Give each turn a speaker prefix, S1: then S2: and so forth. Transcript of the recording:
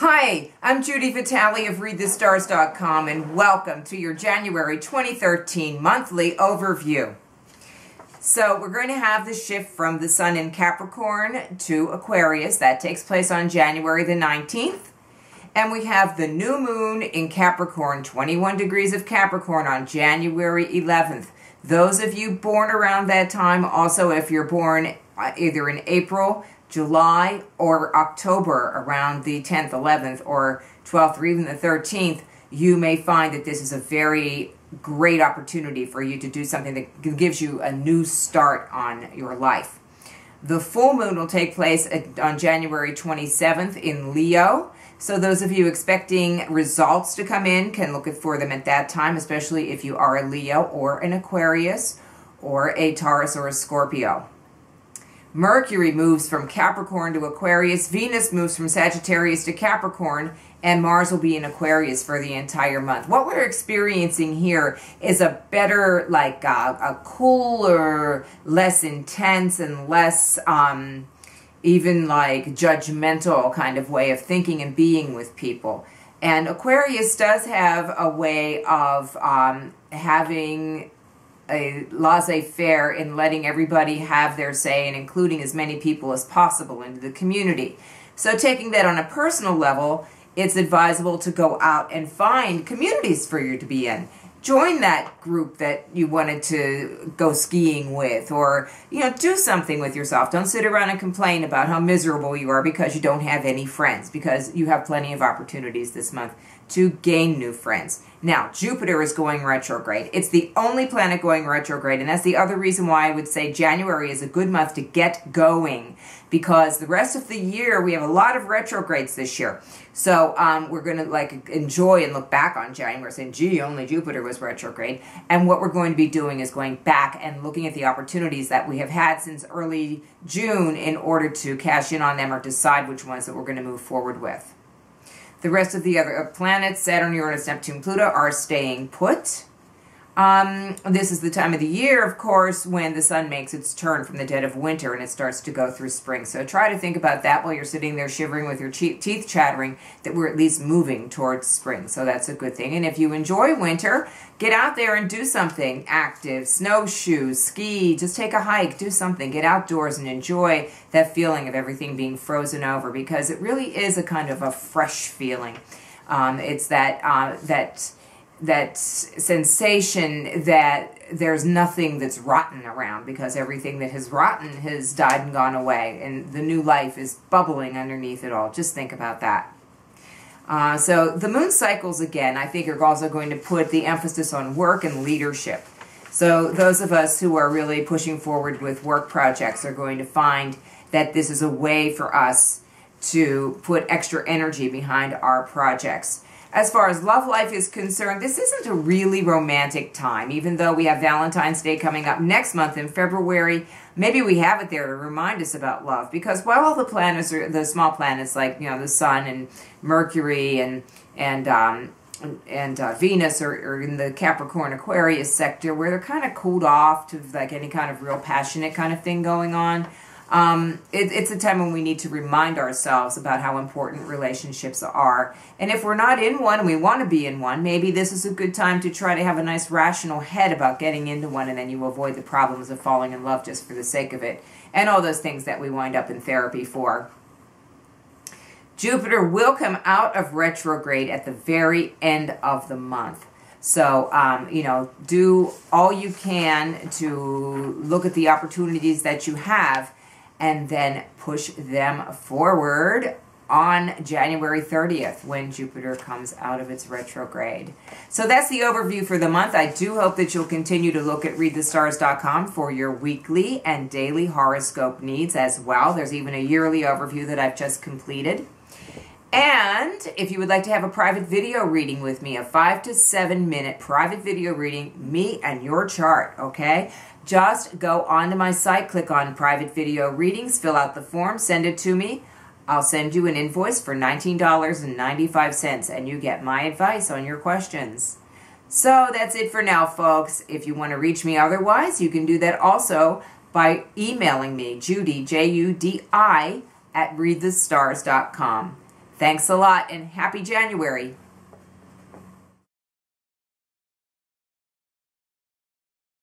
S1: Hi, I'm Judy Vitale of readthestars.com and welcome to your January 2013 monthly overview. So we're going to have the shift from the Sun in Capricorn to Aquarius. That takes place on January the 19th. And we have the new moon in Capricorn, 21 degrees of Capricorn on January 11th. Those of you born around that time, also if you're born either in April, July, or October, around the 10th, 11th, or 12th, or even the 13th, you may find that this is a very great opportunity for you to do something that gives you a new start on your life. The full moon will take place on January 27th in Leo. So those of you expecting results to come in can look for them at that time, especially if you are a Leo or an Aquarius or a Taurus or a Scorpio. Mercury moves from Capricorn to Aquarius, Venus moves from Sagittarius to Capricorn, and Mars will be in Aquarius for the entire month. What we're experiencing here is a better, like a cooler, less intense, and less even like judgmental kind of way of thinking and being with people. And Aquarius does have a way of having a laissez-faire in letting everybody have their say and including as many people as possible into the community. So taking that on a personal level, it's advisable to go out and find communities for you to be in. Join that group that you wanted to go skiing with, or, do something with yourself. Don't sit around and complain about how miserable you are because you don't have any friends, because you have plenty of opportunities this month to gain new friends. Now, Jupiter is going retrograde. It's the only planet going retrograde, and that's the other reason why I would say January is a good month to get going, because the rest of the year, we have a lot of retrogrades this year. So we're going to enjoy and look back on January saying, gee, only Jupiter was retrograde. And what we're going to be doing is going back and looking at the opportunities that we have had since early June in order to cash in on them or decide which ones that we're going to move forward with. The rest of the other planets, Saturn, Uranus, Neptune, Pluto, are staying put. This is the time of the year, of course, when the sun makes its turn from the dead of winter and it starts to go through spring. So try to think about that while you're sitting there shivering with your teeth chattering, that we're at least moving towards spring. So that's a good thing. And if you enjoy winter, get out there and do something active. Snowshoe, ski, just take a hike, do something. Get outdoors and enjoy that feeling of everything being frozen over, because it really is a kind of a fresh feeling. It's that sensation that there's nothing that's rotten around, because everything that has rotten has died and gone away, and the new life is bubbling underneath it all. Just think about that. So the moon cycles, again, I think are also going to put the emphasis on work and leadership. So those of us who are really pushing forward with work projects are going to find that this is a way for us to put extra energy behind our projects. As far as love life is concerned, this isn't a really romantic time, even though we have Valentine's Day coming up next month in February. Maybe we have it there to remind us about love, because while all the planets are the small planets like the Sun and Mercury and Venus are in the Capricorn Aquarius sector, where they're kind of cooled off to like any kind of real passionate kind of thing going on. It's a time when we need to remind ourselves about how important relationships are. And if we're not in one and we want to be in one, maybe this is a good time to try to have a nice rational head about getting into one, and then you avoid the problems of falling in love just for the sake of it, and all those things that we wind up in therapy for. Jupiter will come out of retrograde at the very end of the month. So, do all you can to look at the opportunities that you have, and then push them forward on January 30th when Jupiter comes out of its retrograde. So that's the overview for the month. I do hope that you'll continue to look at readthestars.com for your weekly and daily horoscope needs as well. There's even a yearly overview that I've just completed. And if you would like to have a private video reading with me, a 5 to 7 minute private video reading, me and your chart, okay? Just go onto my site, click on private video readings, fill out the form, send it to me. I'll send you an invoice for $19.95, and you get my advice on your questions. So that's it for now, folks. If you want to reach me otherwise, you can do that also by emailing me, Judy, Judi, at readthestars.com. Thanks a lot and happy January.